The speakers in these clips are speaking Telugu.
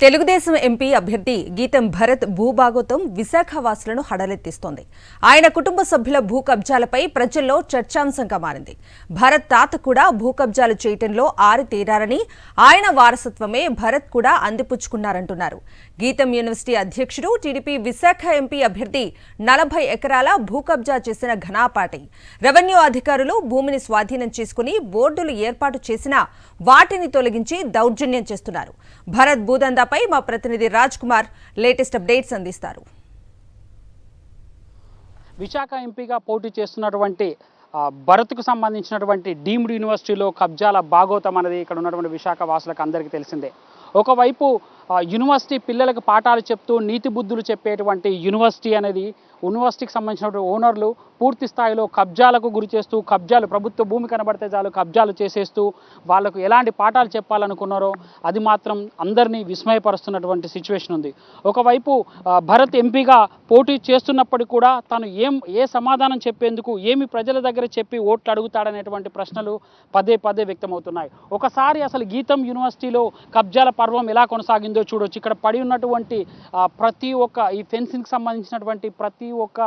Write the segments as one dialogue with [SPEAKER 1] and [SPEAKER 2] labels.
[SPEAKER 1] తెలుగుదేశం ఎంపీ అభ్యర్థి గీతం భరత్ భూభాగోతం విశాఖ వాసులను హడలెత్తిస్తోంది. ఆయన కుటుంబ సభ్యుల భూ కబ్జాలపై ప్రజల్లో చర్చాంశంగా మారింది. భరత్ తాత కూడా భూ కబ్జాలు చేయటంలో ఆరితేరారని, ఆయన వారసత్వమే భరత్ కూడా అందిపుచ్చుకున్నారంటున్నారు. గీతం యూనివర్సిటీ అధ్యక్షుడు, టీడీపీ విశాఖ ఎంపీ అభ్యర్థి 40 ఎకరాల భూ కబ్జా చేసిన ఘనాపాటి. రెవెన్యూ అధికారులు భూమిని స్వాధీనం చేసుకుని బోర్డులు ఏర్పాటు చేసినా వాటిని తొలగించి దౌర్జన్యం చేస్తున్నారు. భరత్ భూదందాపై మా ప్రతినిధి రాజ్ కుమార్ లేటెస్ట్ అప్డేట్స్ అందిస్తారు.
[SPEAKER 2] విశాఖ ఎంపీగా పోటీ చేస్తున్నటువంటి భరత్కు సంబంధించినటువంటి డీమ్డ్ యూనివర్సిటీలో కబ్జాల భాగోతం అనేది ఇక్కడ ఉన్నటువంటి విశాఖ వాసులకు అందరికీ తెలిసిందే. ఒకవైపు యూనివర్సిటీ పిల్లలకు పాఠాలు చెప్తూ నీతి బుద్ధులు చెప్పేటువంటి యూనివర్సిటీ అనేది యూనివర్సిటీకి సంబంధించినటువంటి ఓనర్లు పూర్తి స్థాయిలో కబ్జాలకు గురి చేస్తూ, కబ్జాలు ప్రభుత్వ భూమి కనబడితే చాలు కబ్జాలు చేసేస్తూ వాళ్ళకు ఎలాంటి పాఠాలు చెప్పాలనుకున్నారో అది మాత్రం అందరినీ విస్మయపరుస్తున్నటువంటి సిచ్యువేషన్ ఉంది. ఒకవైపు భరత్ ఎంపీగా పోటీ చేస్తున్నప్పటికీ కూడా తను ఏ సమాధానం చెప్పేందుకు, ఏమి ప్రజల దగ్గర చెప్పి ఓట్లు అడుగుతాడనేటువంటి ప్రశ్నలు పదే పదే వ్యక్తమవుతున్నాయి. ఒకసారి అసలు గీతం యూనివర్సిటీలో కబ్జాల పర్వం ఎలా కొనసాగిందో చూడొచ్చు. ఇక్కడ పడి ఉన్నటువంటి ప్రతి ఒక్క ఈ ఫెన్సింగ్కి సంబంధించినటువంటి ప్రతి ఒక్క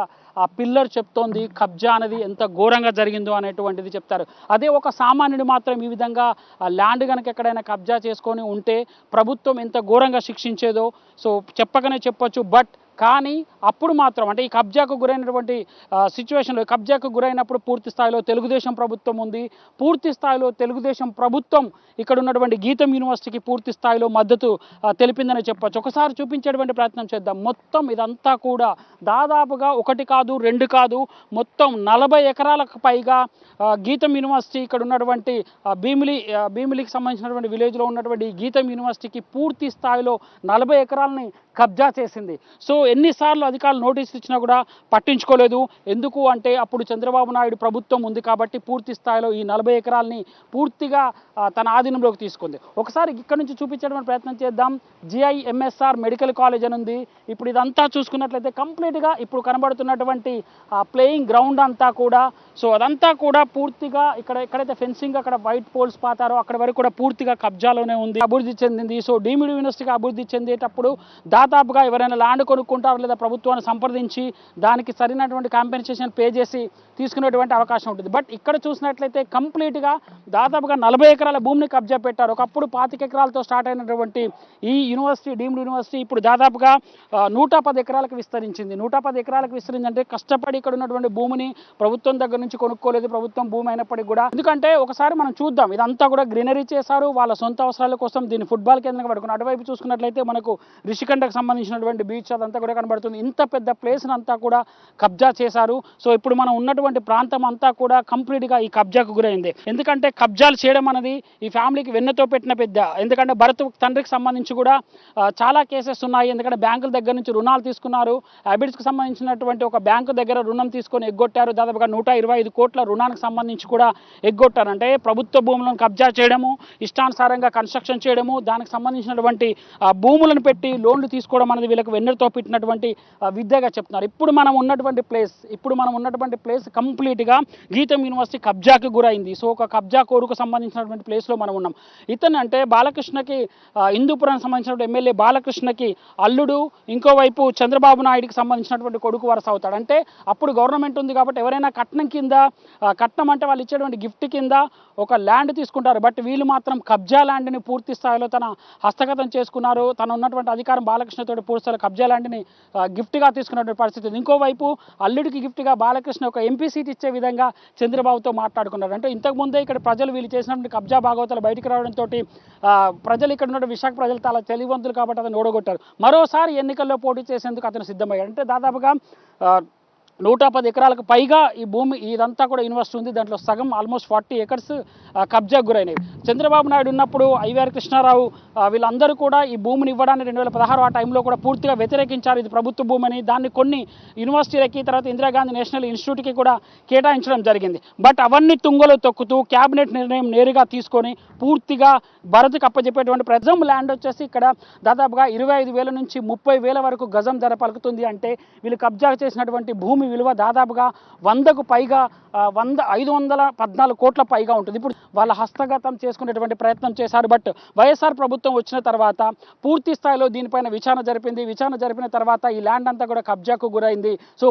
[SPEAKER 2] పిల్లర్ చెప్తోంది కబ్జా అనేది ఎంత ఘోరంగా జరిగిందో అనేటువంటిది చెప్తారు. అదే ఒక సామాన్యుడు మాత్రం ఈ విధంగా ల్యాండ్ కనుక ఎక్కడైనా కబ్జా చేసుకొని ఉంటే ప్రభుత్వం ఎంత ఘోరంగా శిక్షించేదో సో చెప్పకనే చెప్పొచ్చు. బట్ కానీ అప్పుడు మాత్రం అంటే ఈ కబ్జాకు గురైనటువంటి సిచ్యువేషన్లో కబ్జాకు గురైనప్పుడు పూర్తి స్థాయిలో తెలుగుదేశం ప్రభుత్వం ఉంది. పూర్తి స్థాయిలో తెలుగుదేశం ప్రభుత్వం ఇక్కడ ఉన్నటువంటి గీతం యూనివర్సిటీకి పూర్తి స్థాయిలో మద్దతు తెలిపిందని చెప్పొచ్చు. ఒకసారి చూపించేటువంటి ప్రయత్నం చేద్దాం. మొత్తం ఇదంతా కూడా దాదాపుగా 1 కాదు 2 కాదు మొత్తం 40 ఎకరాలకు పైగా గీతం యూనివర్సిటీ ఇక్కడ ఉన్నటువంటి భీమిలికి సంబంధించినటువంటి విలేజ్లో ఉన్నటువంటి గీతం యూనివర్సిటీకి పూర్తి స్థాయిలో 40 ఎకరాలని కబ్జా చేసింది. సో ఎన్నిసార్లు అధికారులు నోటీసులు ఇచ్చినా కూడా పట్టించుకోలేదు. ఎందుకు అంటే అప్పుడు చంద్రబాబు నాయుడు ప్రభుత్వం ఉంది కాబట్టి పూర్తి స్థాయిలో ఈ 40 ఎకరాలని పూర్తిగా తన ఆధీనంలోకి తీసుకుంది. ఒకసారి ఇక్కడ నుంచి చూపించడానికి ప్రయత్నం చేద్దాం. జిఐఎంఎస్ఆర్ మెడికల్ కాలేజ్ అని ఉంది. ఇప్పుడు ఇదంతా చూసుకున్నట్లయితే కంప్లీట్గా ఇప్పుడు కనబడుతున్నటువంటి ప్లేయింగ్ గ్రౌండ్ అంతా కూడా సో అదంతా కూడా పూర్తిగా ఎక్కడైతే ఫెన్సింగ్ అక్కడ వైట్ పోల్స్ పాతారో అక్కడ వరకు కూడా పూర్తిగా కబ్జాలోనే ఉంది, అభివృద్ధి చెందింది. సో డీమ్డ్ యూనివర్సిటీగా అభివృద్ధి చెందేటప్పుడు దాదాపుగా ఎవరైనా ల్యాండ్ కొనుక్కుంటారు లేదా ప్రభుత్వాన్ని సంప్రదించి దానికి సరైనటువంటి కాంపెన్సేషన్ పే చేసి తీసుకునేటువంటి అవకాశం ఉంటుంది. బట్ ఇక్కడ చూసినట్లయితే కంప్లీట్గా దాదాపుగా 40 ఎకరాల భూమిని కబ్జా పెట్టారు. ఒకప్పుడు 25 ఎకరాలతో స్టార్ట్ అయినటువంటి ఈ యూనివర్సిటీ డీమ్డ్ యూనివర్సిటీ ఇప్పుడు దాదాపుగా 110 ఎకరాలకు విస్తరించింది. 110 ఎకరాలకు విస్తరించిందంటే కష్టపడి ఇక్కడ ఉన్నటువంటి భూమిని ప్రభుత్వం దగ్గర నుంచి కొనుక్కోలేదు, ప్రభుత్వం భూమి అయినప్పటికీ కూడా. ఎందుకంటే ఒకసారి మనం చూద్దాం, ఇదంతా కూడా గ్రీనరీ చేశారు వాళ్ళ సొంత అవసరాల కోసం, దీన్ని ఫుట్బాల్ కేంద్రంగా పడుకున్నారు. అటువైపు చూసుకున్నట్లయితే మనకు రిషికండకు సంబంధించినటువంటి బీచ్ అదంతా కూడా కనబడుతుంది. ఇంత పెద్ద ప్లేస్ని అంతా కూడా కబ్జా చేశారు. సో ఇప్పుడు మనం ఉన్నటువంటి ప్రాంతం అంతా కూడా కంప్లీట్గా ఈ కబ్జాకు గురైంది. ఎందుకంటే కబ్జాలు చేయడం అనేది ఈ ఫ్యామిలీకి వెన్నతో పెట్టిన పెద్ద. ఎందుకంటే భరత్ తండ్రికి సంబంధించి కూడా చాలా కేసెస్ ఉన్నాయి. ఎందుకంటే బ్యాంకుల దగ్గర నుంచి రుణాలు తీసుకున్నారు. హ్యాబిట్స్కి సంబంధించినటువంటి ఒక బ్యాంకు దగ్గర రుణం తీసుకొని ఎగ్గొట్టారు. దాదాపుగా 125 కోట్ల రుణానికి సంబంధించి కూడా ఎగ్గొట్టారు. అంటే ప్రభుత్వ భూములను కబ్జా చేయడము, ఇష్టానుసారంగా కన్స్ట్రక్షన్ చేయడము, దానికి సంబంధించినటువంటి భూములను పెట్టి లోన్లు తీసుకోవడం అనేది వీళ్ళకి వెన్నెతో పెట్టినటువంటి విద్యగా చెప్తున్నారు. ఇప్పుడు మనం ఉన్నటువంటి ప్లేస్ కంప్లీట్గా గీతం యూనివర్సిటీ కబ్జాకు గురైంది. సో ఒక కబ్జా కోరుకు సంబంధించినటువంటి ప్లేస్లో మనం ఉన్నాం. ఇతను అంటే బాలకృష్ణకి హిందూపురానికి సంబంధించినటువంటి ఎమ్మెల్యే బాలకృష్ణకి అల్లుడు, ఇంకోవైపు చంద్రబాబు నాయుడికి సంబంధించినటువంటి కొడుకు వరుస అవుతాడు. అంటే అప్పుడు గవర్నమెంట్ ఉంది కాబట్టి ఎవరైనా కట్నం అంటే వాళ్ళు ఇచ్చేటువంటి గిఫ్ట్ కింద ఒక ల్యాండ్ తీసుకుంటారు. బట్ వీళ్ళు మాత్రం కబ్జా ల్యాండ్ని పూర్తి స్థాయిలో తన హస్తగతం చేసుకున్నారు. తను ఉన్నటువంటి అధికారం బాలకృష్ణతో పూర్తి స్థాయిలో కబ్జా ల్యాండ్ని గిఫ్ట్గా తీసుకున్నటువంటి పరిస్థితి. ఇంకోవైపు అల్లుడికి గిఫ్ట్గా బాలకృష్ణ ఒక ఎంపీ సీట్ ఇచ్చే విధంగా చంద్రబాబుతో మాట్లాడుకున్నారు. అంటే ఇంతకుముందే ఇక్కడ ప్రజలు వీళ్ళు చేసినటువంటి కబ్జా భాగవతాలు బయటికి రావడంతో ప్రజలు ఇక్కడ ఉన్న విశాఖ ప్రజలు చాలా తెలివంతులు కాబట్టి అతను ఓడగొట్టారు. మరోసారి ఎన్నికల్లో పోటీ చేసేందుకు అతను సిద్ధమయ్యాడు. అంటే దాదాపుగా 110 ఎకరాలకు పైగా ఈ భూమి ఇదంతా కూడా యూనివర్సిటీ ఉంది. దాంట్లో సగం ఆల్మోస్ట్ 40 ఎకర్స్ కబ్జాకు గురైనవి. చంద్రబాబు నాయుడు ఉన్నప్పుడు ఐవీఆర్ కృష్ణారావు వీళ్ళందరూ కూడా ఈ భూమిని ఇవ్వడాన్ని 2016 ఆ టైంలో కూడా పూర్తిగా వ్యతిరేకించారు. ఇది ప్రభుత్వ భూమిని, దాన్ని కొన్ని యూనివర్సిటీలకి తర్వాత ఇందిరాగాంధీ నేషనల్ ఇన్స్టిట్యూట్కి కూడా కేటాయించడం జరిగింది. బట్ అవన్నీ తుంగలో తొక్కుతూ క్యాబినెట్ నిర్ణయం నేరుగా తీసుకొని పూర్తిగా భరత్కి అప్పచెప్పేటువంటి ప్రజం ల్యాండ్ వచ్చేసి ఇక్కడ దాదాపుగా 25,000 నుంచి 30,000 వరకు గజం ధర పలుకుతుంది. అంటే వీళ్ళు కబ్జా చేసినటువంటి భూమి విలువ దాదాపుగా 100కు పైగా 514 కోట్ల పైగా ఉంటుంది. ఇప్పుడు వాళ్ళ హస్తగతం చేసుకునేటువంటి ప్రయత్నం చేశారు. బట్ వైఎస్ఆర్ ప్రభుత్వం వచ్చిన తర్వాత పూర్తి స్థాయిలో దీనిపైన విచారణ జరిపిన తర్వాత ఈ ల్యాండ్ అంతా కూడా కబ్జాకు గురైంది. సో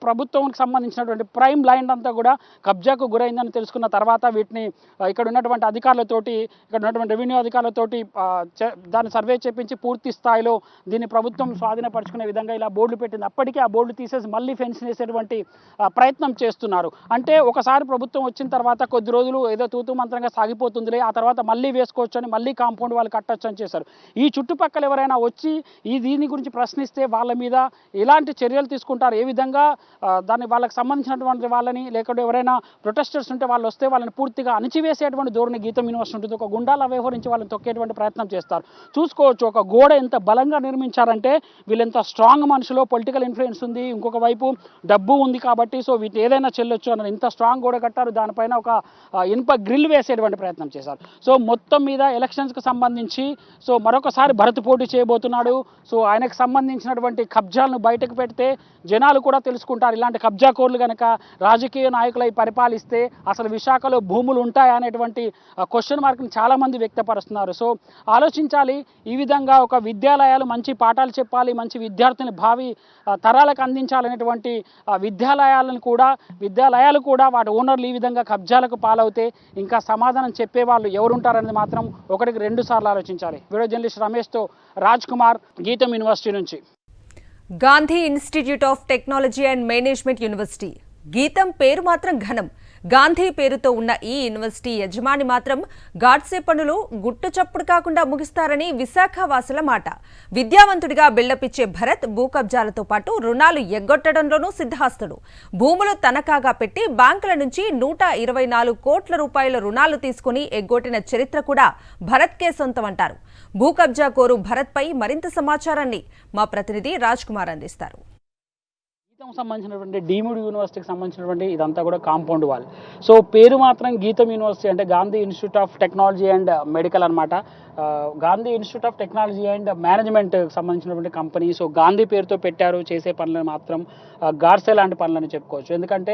[SPEAKER 2] ప్రభుత్వానికి సంబంధించినటువంటి ప్రైమ్ ల్యాండ్ అంతా కూడా కబ్జాకు గురైందని తెలుసుకున్న తర్వాత వీటిని ఇక్కడ ఉన్నటువంటి అధికారులతోటి, ఇక్కడ ఉన్నటువంటి రెవెన్యూ అధికారులతోటి దాన్ని సర్వే చేపించి పూర్తి స్థాయిలో దీన్ని ప్రభుత్వం స్వాధీనపరుచుకునే విధంగా ఇలా బోర్డులు పెట్టింది. అప్పటికే ఆ బోర్డు తీసేసి మళ్ళీ ఫెన్స్ వేసేటువంటి ప్రయత్నం చేస్తున్నారు. అంటే ఒకసారి ప్రభుత్వం వచ్చిన తర్వాత కొద్ది రోజులు ఏదో తూతూ మంత్రంగా సాగిపోతుందిలే, ఆ తర్వాత మళ్ళీ వేసుకోవచ్చు అని మళ్ళీ కాంపౌండ్ వాళ్ళు కట్టొచ్చు అని చేశారు. ఈ చుట్టుపక్కల ఎవరైనా వచ్చి దీని గురించి ప్రశ్నిస్తే వాళ్ళ మీద ఎలాంటి చర్యలు తీసుకుంటారు, ఏ విధంగా దాన్ని వాళ్ళకి సంబంధించినటువంటి వాళ్ళని, లేకపోతే ఎవరైనా ప్రొటెస్టర్స్ ఉంటే వాళ్ళు వస్తే వాళ్ళని పూర్తిగా అణిచివేసేటువంటి ధోరణి గీతం యూనివర్సిటీ ఉంటుంది. ఒక గుండాల వ్యవహరించి వాళ్ళని తొక్కేటువంటి ప్రయత్నం చేస్తారు. చూసుకోవచ్చు ఒక గోడ ఎంత బలంగా నిర్మించారంటే వీళ్ళెంత స్ట్రాంగ్ మనుషులో, పొలిటికల్ ఇన్ఫ్లుయెన్స్ ఉంది, ఇంకొక వైపు డబ్బు ఉంది కాబట్టి సో వీటి ఏదైనా చెల్లొచ్చు అన్నది ఇంత స్ట్రాంగ్ గోడ కట్టారు. దానిపైన ఒక ఇనుప గ్రిల్ వేసేటువంటి ప్రయత్నం చేశారు. సో మొత్తం మీద ఎలక్షన్స్కి సంబంధించి సో మరొకసారి భరత్ పోటీ చేయబోతున్నాడు. సో ఆయనకు సంబంధించినటువంటి కబ్జాలను బయటకు పెడితే జనాలు కూడా తెలుసుకుంటారు. ఇలాంటి కబ్జా కోర్లు కనుక రాజకీయ నాయకులై పరిపాలిస్తే అసలు విశాఖలో భూములు ఉంటాయా అనేటువంటి క్వశ్చన్ మార్క్ని చాలామంది వ్యక్తపరుస్తున్నారు. సో ఆలోచించాలి. ఈ విధంగా ఒక విద్యాలయాలు మంచి పాఠాలు చెప్పాలి, మంచి విద్యార్థులను భావి తరాలకు అందించాలనేటువంటి విద్యాలయాలు కూడా వాటి ఓనర్లు ఈ విధంగా కబ్జాలకు పాలవుతే ఇంకా సమాధానం చెప్పేవాళ్ళు ఎవరుంటారనేది మాత్రం ఒకటికి 2 సార్లు ఆలోచించాలి. వీడియో జర్నలిస్ట్ రమేష్తో రాజ్ కుమార్, గీతం యూనివర్సిటీ నుంచి.
[SPEAKER 1] Gandhi institute of technology and management university. గీతం పేరు మాత్రం ఘనం. గాంధీ పేరుతో ఉన్న ఈ యూనివర్సిటీ యజమాని మాత్రం గాడ్సే పనులు గుట్టు చప్పుడు కాకుండా ముగిస్తారని విశాఖ వాసుల మాట. విద్యావంతుడిగా బిల్డప్ ఇచ్చే భరత్ భూ కబ్జాలతో పాటు రుణాలు ఎగ్గొట్టడంలోనూ సిద్ధహస్తుడు. భూములు తనఖాగా పెట్టి బ్యాంకుల నుంచి 124 కోట్ల రూపాయల రుణాలు తీసుకుని ఎగ్గొట్టిన చరిత్ర కూడా భరత్కే సొంతమంటారు. భూ కబ్జా కోరు భరత్పై మరింత సమాచారాన్ని మా ప్రతినిధి రాజ్ కుమార్ అందిస్తారు.
[SPEAKER 2] గీతం సంబంధించినటువంటి డీమ్డ్ యూనివర్సిటీకి సంబంధించినటువంటి ఇదంతా కూడా కాంపౌండ్ వాల్. సో పేరు మాత్రం గీతం యూనివర్సిటీ అంటే Gandhi institute of technology and medical అనమాట. Gandhi institute of technology and management సంబంధించినటువంటి కంపెనీ. సో గాంధీ పేరుతో పెట్టారు. చేసే పనులను మాత్రం గాడ్సే లాంటి పనులని చెప్పుకోవచ్చు. ఎందుకంటే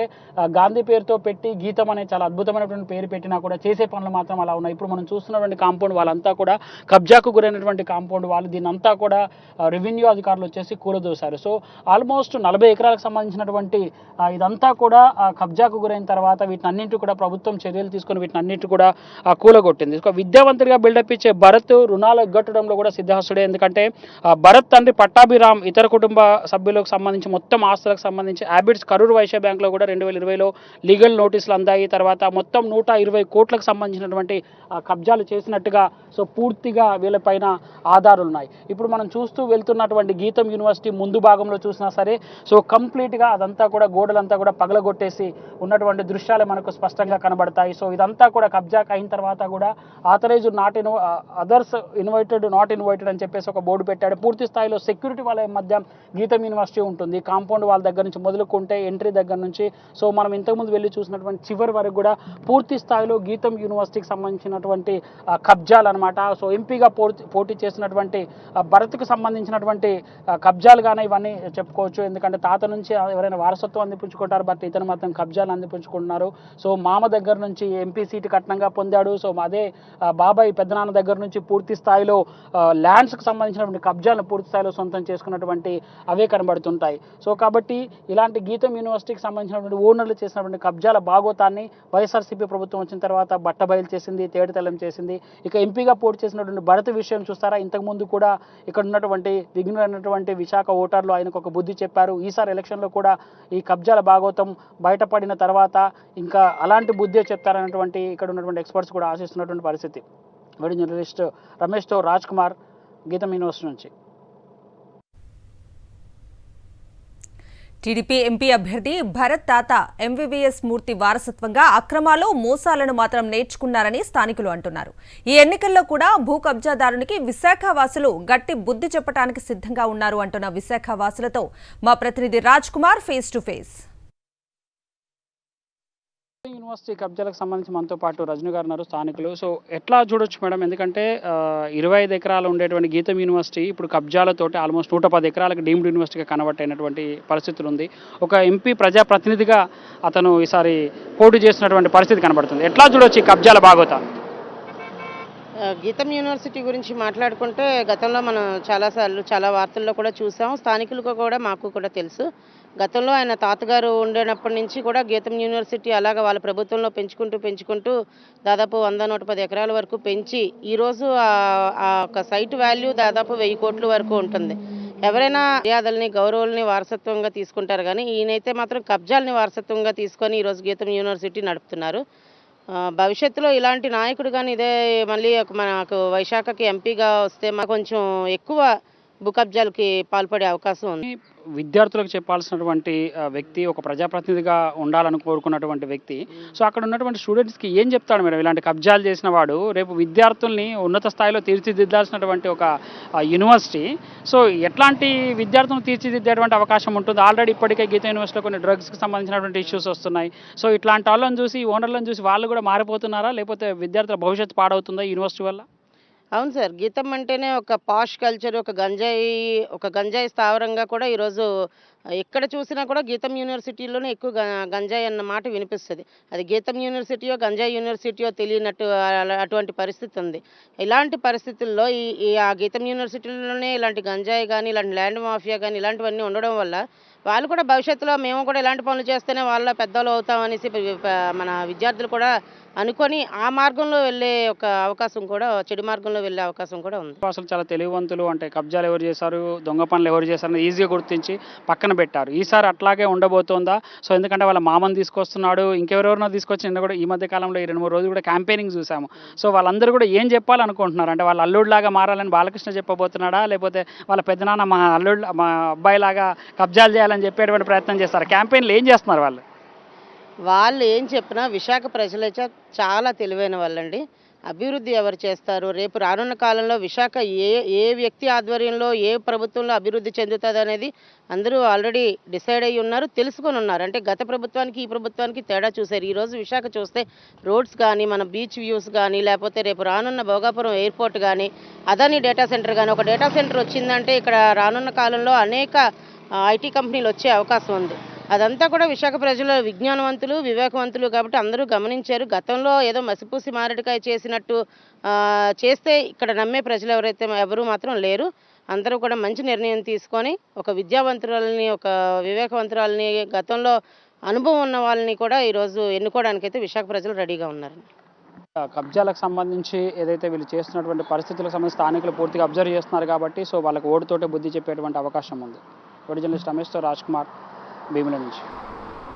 [SPEAKER 2] గాంధీ పేరుతో పెట్టి గీతం అనే చాలా అద్భుతమైనటువంటి పేరు పెట్టినా కూడా చేసే పనులు మాత్రం అలా ఉన్నాయి. ఇప్పుడు మనం చూస్తున్నటువంటి కాంపౌండ్ వాళ్ళంతా కూడా కబ్జాకు గురైనటువంటి కాంపౌండ్ వాళ్ళు. దీన్నంతా కూడా రెవెన్యూ అధికారులు వచ్చేసి కూలదోశారు. సో ఆల్మోస్ట్ 40 ఎకరాలకు సంబంధించినటువంటి ఇదంతా కూడా కబ్జాకు గురైన తర్వాత వీటినన్నింటి కూడా ప్రభుత్వం చర్యలు తీసుకొని వీటినన్నింటి కూడా కూలగొట్టింది. ఒక విద్యావంతుడిగా బిల్డప్ ఇచ్చే భరత్ రుణాలు ఎగ్గొట్టడంలో కూడా సిద్ధహస్తుడే. ఎందుకంటే భరత్ తండ్రి పట్టాభిరామ్ ఇతర కుటుంబ సభ్యులకు సంబంధించి మొత్తం ఆస్తులకు సంబంధించి హ్యాబిట్స్ కరూర్ వైశ్య బ్యాంక్లో కూడా 2020లో లీగల్ నోటీసులు అందాయి. తర్వాత మొత్తం 120 కోట్లకు సంబంధించినటువంటి కబ్జాలు చేసినట్టుగా సో పూర్తిగా వీళ్ళపైన ఆధారాలు ఉన్నాయి. ఇప్పుడు మనం చూస్తూ వెళ్తున్నటువంటి గీతం యూనివర్సిటీ ముందు భాగంలో చూసినా సరే సో కంప్లీట్గా అదంతా కూడా గోడలంతా కూడా పగలగొట్టేసి ఉన్నటువంటి దృశ్యాలు మనకు స్పష్టంగా కనబడతాయి. సో ఇదంతా కూడా కబ్జాకు అయిన తర్వాత కూడా authorised others invited not invited అని చెప్పేసి ఒక బోర్డు పెట్టాడు. పూర్తి స్థాయిలో సెక్యూరిటీ వాళ్ళ మధ్య గీతం యూనివర్సిటీ ఉంటుంది. కాంపౌండ్ వాళ్ళ దగ్గర నుంచి మొదలుకుంటే ఎంట్రీ దగ్గర నుంచి సో మనం ఇంతకుముందు వెళ్ళి చూసినటువంటి చివరి వరకు కూడా పూర్తి స్థాయిలో గీతం యూనివర్సిటీకి సంబంధించినటువంటి కబ్జాలు అనమాట. సో ఎంపీగా పోటీ చేసినటువంటి భరత్కు సంబంధించినటువంటి కబ్జాలు కానీ ఇవన్నీ చెప్పుకోవచ్చు. ఎందుకంటే తాత నుంచి ఎవరైనా వారసత్వం అందిపుచ్చుకుంటారు, బట్ ఇతను మాత్రం కబ్జాలు అందిపుచ్చుకుంటున్నారు. సో మామ దగ్గర నుంచి ఎంపీ సీటు కట్నంగా పొందాడు. సో అదే బాబాయ్ పెద్దనాన్న దగ్గర నుంచి పూర్తి స్థాయిలో ల్యాండ్స్కి సంబంధించినటువంటి కబ్జాలను పూర్తి స్థాయిలో సొంతం చేసుకున్నటువంటి అవే కనబడుతుంటాయి. సో కాబట్టి ఇలాంటి గీతం యూనివర్సిటీకి సంబంధించినటువంటి ఓనర్లు చేసినటువంటి కబ్జాల భాగోతాన్ని వైఎస్ఆర్సీపీ ప్రభుత్వం వచ్చిన తర్వాత బట్టబయలు చేసింది, తేటతెల్లం చేసింది. ఇక ఎంపీగా పోటీ చేసినటువంటి భరత్ విషయం చూస్తారా, ఇంతకుముందు కూడా ఇక్కడ ఉన్నటువంటి విఘ్నులైనటువంటి విశాఖ ఓటర్లు ఆయనకు ఒక బుద్ధి చెప్పారు. ఈసారి ఎలక్షన్లో కూడా ఈ కబ్జాల భాగోతం బయటపడిన తర్వాత ఇంకా అలాంటి బుద్ధే చెప్తారన్నటువంటి ఇక్కడ ఉన్నటువంటి ఎక్స్పర్ట్స్ కూడా ఆశిస్తున్నటువంటి పరిస్థితి. వీడియో జర్నలిస్ట్ రమేష్తో రాజ్ కుమార్, గీతం యూనివర్సిటీ నుంచి.
[SPEAKER 1] టీడీపీ ఎంపీ అభ్యర్థి భరత్ తాత ఎంవీవీఎస్ మూర్తి వారసత్వంగా అక్రమాలు, మోసాలను మాత్రం నేర్చుకున్నారని స్థానికులు అంటున్నారు. ఈ ఎన్నికల్లో కూడా భూ కబ్జాదారునికి విశాఖ వాసులు గట్టి బుద్ధి చెప్పడానికి సిద్ధంగా ఉన్నారు అంటున్న విశాఖ వాసులతో మా ప్రతినిధి Raj Kumar face to face.
[SPEAKER 2] University కబ్జాలకు సంబంధించి మనతో పాటు రజనీ గారు ఉన్నారు, స్థానికులు. సో ఎట్లా చూడొచ్చు మేడం? ఎందుకంటే 25 ఎకరాలు ఉండేటువంటి గీతం యూనివర్సిటీ ఇప్పుడు కబ్జాలతోటి ఆల్మోస్ట్ 110 ఎకరాలకు డీమ్డ్ యూనివర్సిటీగా కన్వర్ట్ అయినటువంటి పరిస్థితులు ఉంది. ఒక ఎంపీ ప్రజాప్రతినిధిగా అతను ఈసారి పోటీ చేస్తున్నటువంటి పరిస్థితి కనబడుతుంది. ఎట్లా చూడొచ్చు ఈ కబ్జాల బాగోతా?
[SPEAKER 3] గీతం యూనివర్సిటీ గురించి మాట్లాడుకుంటే గతంలో మనం చాలాసార్లు చాలా వార్తల్లో కూడా చూసాం. స్థానికులకు కూడా మాకు కూడా తెలుసు. గతంలో ఆయన తాతగారు ఉండేటప్పటి నుంచి కూడా గీతం యూనివర్సిటీ అలాగ వాళ్ళ ప్రభుత్వంలో పెంచుకుంటూ దాదాపు 100-110 ఎకరాల వరకు పెంచి ఈరోజు ఆ ఒక సైట్ వాల్యూ దాదాపు 1000 కోట్ల వరకు ఉంటుంది. ఎవరైనా మర్యాదల్ని గౌరవాలని వారసత్వంగా తీసుకుంటారు, కానీ ఈయనైతే మాత్రం కబ్జాలని వారసత్వంగా తీసుకొని ఈరోజు గీతం యూనివర్సిటీ నడుపుతున్నారు. భవిష్యత్తులో ఇలాంటి నాయకుడు కానీ ఇదే మళ్ళీ మనకు వైశాఖకి ఎంపీగా వస్తే మాకు కొంచెం ఎక్కువ భూ కబ్జాలకి పాల్పడే అవకాశం ఉంది.
[SPEAKER 2] విద్యార్థులకు చెప్పాల్సినటువంటి వ్యక్తి, ఒక ప్రజాప్రతినిధిగా ఉండాలని కోరుకున్నటువంటి వ్యక్తి. సో అక్కడ ఉన్నటువంటి స్టూడెంట్స్కి ఏం చెప్తాడు మేడం? ఇలాంటి కబ్జాలు చేసిన వాడు రేపు విద్యార్థుల్ని ఉన్నత స్థాయిలో తీర్చిదిద్దాల్సినటువంటి ఒక యూనివర్సిటీ. సో ఎట్లాంటి విద్యార్థులను తీర్చిదిద్దేటువంటి అవకాశం ఉంటుంది? ఆల్రెడీ ఇప్పటికే గీత యూనివర్సిటీలో కొన్ని డ్రగ్స్కి సంబంధించినటువంటి ఇష్యూస్ వస్తున్నాయి. సో ఇట్లాంటి వాళ్ళని చూసి, ఓనర్లను చూసి వాళ్ళు కూడా మారిపోతున్నారా? లేకపోతే విద్యార్థుల భవిష్యత్తు పాడవుతుందా యూనివర్సిటీ వల్ల?
[SPEAKER 3] అవును సార్, గీతం అంటేనే ఒక పాష్ కల్చర్, ఒక గంజాయి స్థావరంగా కూడా ఈరోజు ఎక్కడ చూసినా కూడా గీతం యూనివర్సిటీలోనే ఎక్కువ గంజాయి అన్న మాట వినిపిస్తుంది. అది గీతం యూనివర్సిటీయో గంజాయి యూనివర్సిటీయో తెలియనట్టు అటువంటి పరిస్థితి ఉంది. ఇలాంటి పరిస్థితుల్లో ఆ గీతం యూనివర్సిటీలోనే ఇలాంటి గంజాయి కానీ, ఇలాంటి ల్యాండ్ మాఫియా కానీ ఇలాంటివన్నీ ఉండడం వల్ల వాళ్ళు కూడా భవిష్యత్తులో మేము కూడా ఇలాంటి పనులు చేస్తేనే వాళ్ళ పెద్దలు అవుతామనేసి మన విద్యార్థులు కూడా అనుకొని ఆ మార్గంలో వెళ్ళే ఒక అవకాశం కూడా, చెడు మార్గంలో వెళ్ళే అవకాశం కూడా ఉంది.
[SPEAKER 2] అసలు చాలా తెలివివంతులు, అంటే కబ్జాలు ఎవరు చేశారు, దొంగ పనులు ఎవరు చేశారని ఈజీగా గుర్తించి పక్కన పెట్టారు. ఈసారి అట్లాగే ఉండబోతోందా? సో ఎందుకంటే వాళ్ళ మామని తీసుకొస్తున్నాడు, ఇంకెవరెవరినో తీసుకొచ్చి నిన్న కూడా ఈ మధ్య కాలంలో ఈ 2-3 రోజులు కూడా క్యాంపెయినింగ్ చూసాము. సో వాళ్ళందరూ కూడా ఏం చెప్పాలనుకుంటున్నారు? అంటే వాళ్ళ అల్లుడిలాగా మారాలని బాలకృష్ణ చెప్పబోతున్నాడా, లేకపోతే వాళ్ళ పెద్దనాన్న మా అబ్బాయిలాగా కబ్జాలు చేయాలని చెప్పేటువంటి ప్రయత్నం చేస్తారు? క్యాంపెయిన్లు ఏం చేస్తున్నారు వాళ్ళు?
[SPEAKER 3] వాళ్ళు ఏం చెప్పినా విశాఖ ప్రజలైతే చాలా తెలివైన వాళ్ళండి. అభివృద్ధి ఎవరు చేస్తారు, రేపు రానున్న కాలంలో విశాఖ ఏ వ్యక్తి ఆధ్వర్యంలో ఏ ప్రభుత్వంలో అభివృద్ధి చెందుతుంది అనేది అందరూ ఆల్రెడీ డిసైడ్ అయ్యి ఉన్నారు, తెలుసుకొని ఉన్నారు. అంటే గత ప్రభుత్వానికి ఈ ప్రభుత్వానికి తేడా చూశారు. ఈరోజు విశాఖ చూస్తే రోడ్స్ కానీ, మన బీచ్ వ్యూస్ కానీ, లేకపోతే రేపు రానున్న భోగాపురం ఎయిర్పోర్ట్ కానీ, అదాని డేటా సెంటర్ కానీ, ఒక డేటా సెంటర్ వచ్చిందంటే ఇక్కడ రానున్న కాలంలో అనేక ఐటీ కంపెనీలు వచ్చే అవకాశం ఉంది. అదంతా కూడా విశాఖ ప్రజలు విజ్ఞానవంతులు, వివేకవంతులు కాబట్టి అందరూ గమనించారు. గతంలో ఏదో మసిపూసి మారడికాయ చేసినట్టు చేస్తే ఇక్కడ నమ్మే ప్రజలు ఎవరు మాత్రం లేరు. అందరూ కూడా మంచి నిర్ణయం తీసుకొని ఒక విద్యావంతురాలని, ఒక వివేకవంతురాలని, గతంలో అనుభవం ఉన్న వాళ్ళని కూడా ఈరోజు ఎన్నుకోవడానికైతే విశాఖ ప్రజలు రెడీగా ఉన్నారు.
[SPEAKER 2] కబ్జాలకు సంబంధించి ఏదైతే వీళ్ళు చేస్తున్నటువంటి పరిస్థితులకు సంబంధించి స్థానికులు పూర్తిగా అబ్జర్వ్ చేస్తున్నారు కాబట్టి సో వాళ్ళకి ఓటుతోటే బుద్ధి చెప్పేటువంటి అవకాశం ఉంది. ఒరిజినలిస్ట్ రమేష్తో రాజ్ కుమార్, భీముల నుంచి.